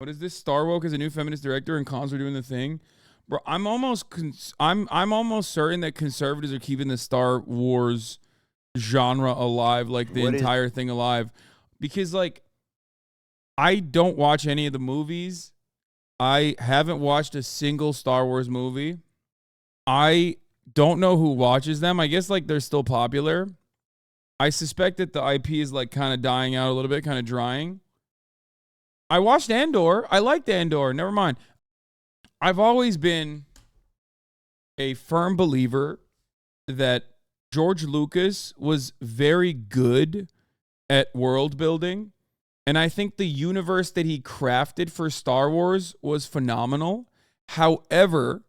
What is this? Star Woke is a new feminist director and cons are doing the thing. Bro, I'm almost certain that conservatives are keeping the Star Wars genre alive, like the entire thing alive. Because like I don't watch any of the movies. I haven't watched a single Star Wars movie. I don't know who watches them. I guess like they're still popular. I suspect that the IP is like kind of dying out a little bit, kind of drying. I watched Andor. I liked Andor. Never mind. I've always been a firm believer that George Lucas was very good at world building. And I think the universe that he crafted for Star Wars was phenomenal. However,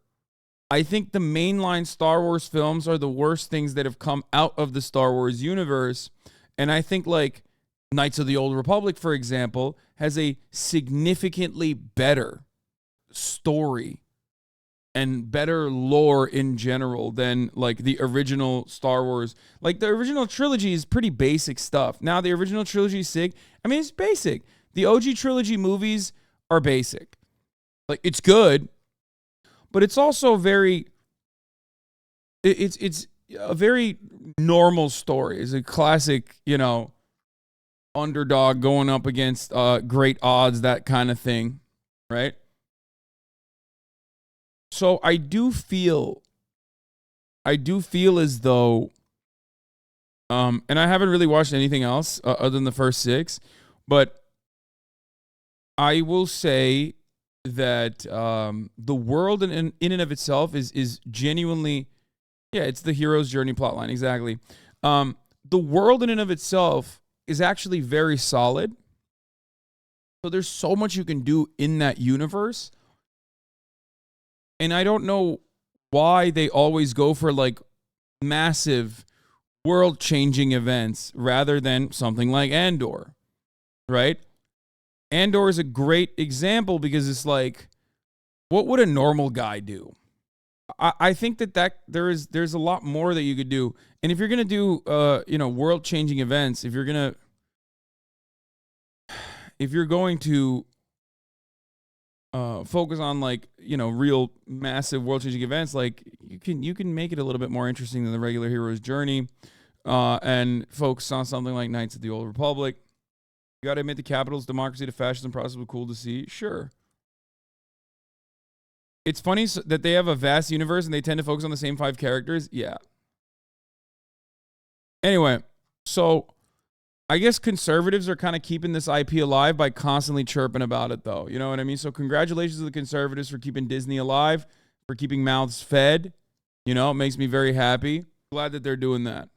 I think the mainline Star Wars films are the worst things that have come out of the Star Wars universe. And I think like Knights of the Old Republic, for example, has a significantly better story and better lore in general than like the original Star Wars. Like the original trilogy is pretty basic stuff. Now the original trilogy is sick. I mean, it's basic. The OG trilogy movies are basic. Like it's good, but it's also very, it's a very normal story. It's a classic, you know, underdog going up against great odds, that kind of thing, right? So I do feel as though, and I haven't really watched anything else other than the first 6, but I will say that the world in and of itself is genuinely, yeah, it's the hero's journey plotline, exactly. The world in and of itself is actually very solid. So there's so much you can do in that universe. And I don't know why they always go for like massive world-changing events rather than something like Andor, right? Andor is a great example because it's like, what would a normal guy do? I think that there's a lot more that you could do. And if you're going to do, world-changing events, if you're going to focus on like, you know, real massive world-changing events, like you can make it a little bit more interesting than the regular hero's journey, and focus on something like Knights of the Old Republic. You got to admit the capital's democracy to fascism process was cool to see. Sure. It's funny that they have a vast universe and they tend to focus on the same 5 characters. Yeah. Anyway, so I guess conservatives are kind of keeping this IP alive by constantly chirping about it, though. You know what I mean? So congratulations to the conservatives for keeping Disney alive, for keeping mouths fed. You know, it makes me very happy. Glad that they're doing that.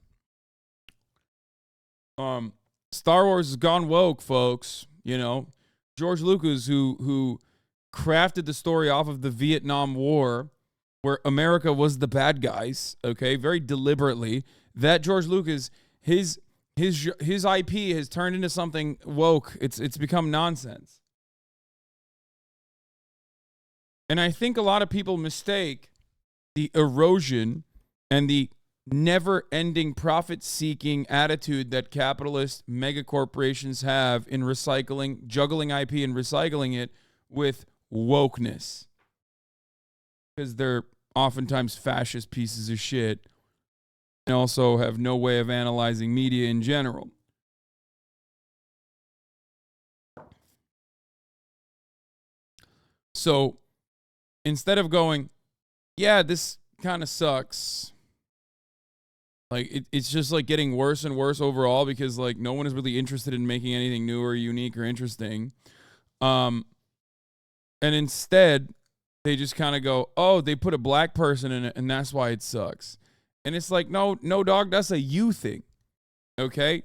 Star Wars has gone woke, folks. You know, George Lucas, who crafted the story off of the Vietnam War, where America was the bad guys, okay, very deliberately. That George Lucas, his IP has turned into something woke. It's become nonsense. And I think a lot of people mistake the erosion and the never-ending profit-seeking attitude that capitalist megacorporations have in recycling, juggling IP and recycling it with wokeness. Because they're oftentimes fascist pieces of shit and also have no way of analyzing media in general. So instead of going, yeah, this kind of sucks, like it's just like getting worse and worse overall because like no one is really interested in making anything new or unique or interesting. And instead they just kind of go, oh, they put a black person in it and that's why it sucks. And it's like, no, dog, that's a you thing. Okay?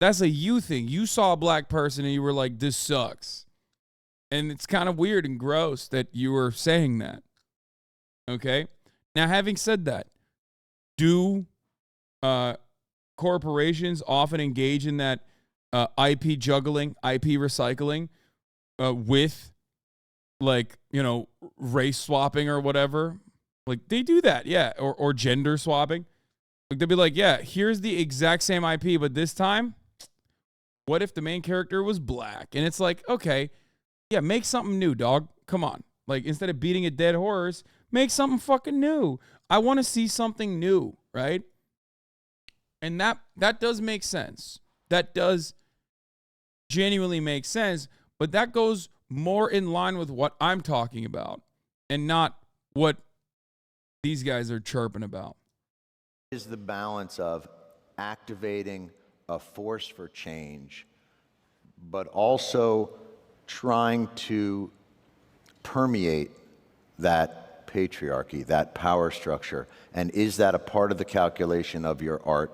That's a you thing. You saw a black person and you were like, this sucks. And it's kind of weird and gross that you were saying that. Okay? Now, having said that, do corporations often engage in that IP juggling, IP recycling with, like, you know, race swapping or whatever? Like, they do that, yeah. Or gender swapping. Like, they'll be like, yeah, here's the exact same IP, but this time, what if the main character was black? And it's like, okay, Yeah, make something new, dog. Come on. Like, instead of beating a dead horse, make something fucking new. I want to see something new, right? And that does make sense. That does genuinely make sense, but that goes more in line with what I'm talking about and not what these guys are chirping about. Is the balance of activating a force for change, but also trying to permeate that patriarchy, that power structure? And is that a part of the calculation of your art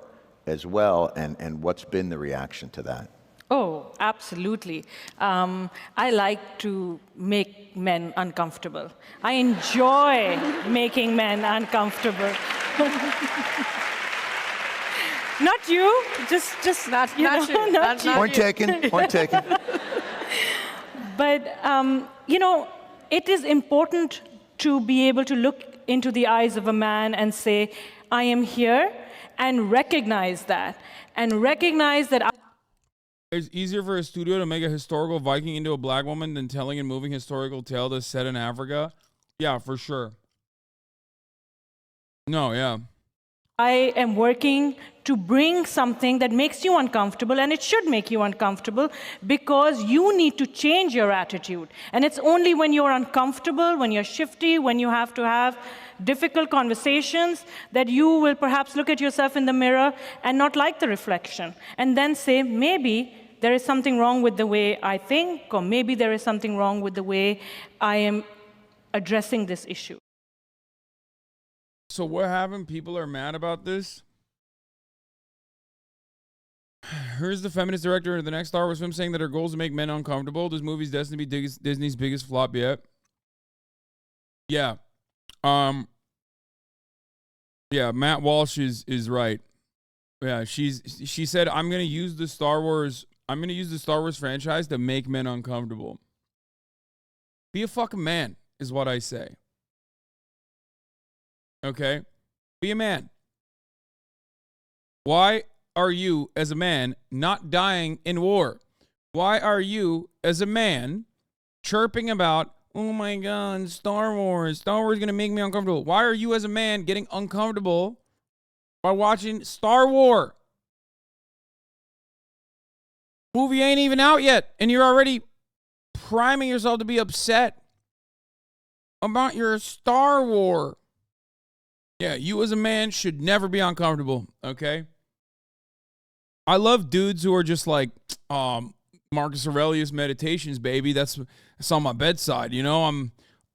as well? And what's been the reaction to that? Oh, absolutely. I like to make men uncomfortable. I enjoy making men uncomfortable. Not you, just not you. Not you. Point taken, point taken. But, it is important to be able to look into the eyes of a man and say, I am here, and recognize that. And recognize that It's easier for a studio to make a historical Viking into a black woman than telling a moving historical tale that's set in Africa. Yeah, for sure. No, yeah. I am working to bring something that makes you uncomfortable, and it should make you uncomfortable because you need to change your attitude. And it's only when you're uncomfortable, when you're shifty, when you have to have difficult conversations that you will perhaps look at yourself in the mirror and not like the reflection, and then say, maybe there is something wrong with the way I think, or maybe there is something wrong with the way I am addressing this issue. So what happened? People are mad about this. Here's the feminist director of the next Star Wars film saying that her goal is to make men uncomfortable. This movie's destined to be Disney's biggest flop yet. Yeah. Yeah, Matt Walsh is right. Yeah, she said I'm going to use the Star Wars franchise to make men uncomfortable. Be a fucking man is what I say. Okay? Be a man. Why are you, as a man, not dying in war? Why are you, as a man, chirping about, oh my God, Star Wars is going to make me uncomfortable? Why are you, as a man, getting uncomfortable by watching Star Wars? Movie ain't even out yet, and you're already priming yourself to be upset about your Star Wars. Yeah, you as a man should never be uncomfortable, okay? I love dudes who are just like, Marcus Aurelius Meditations, baby. That's on my bedside, you know?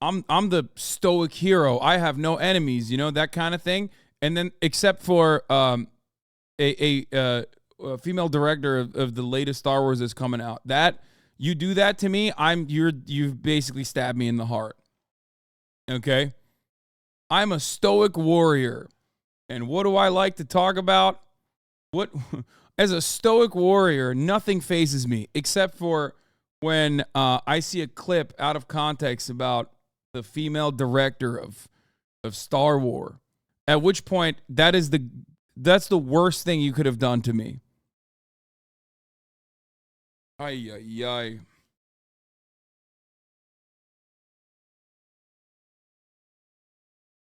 I'm the stoic hero. I have no enemies, you know, that kind of thing. And then, except for a female director of the latest Star Wars that's coming out, that you do that to me, you've basically stabbed me in the heart. Okay? I'm a stoic warrior. And what do I like to talk about? As a stoic warrior, nothing phases me except for when I see a clip out of context about the female director of Star Wars. At which point, that's the worst thing you could have done to me. Ay, ay, ay.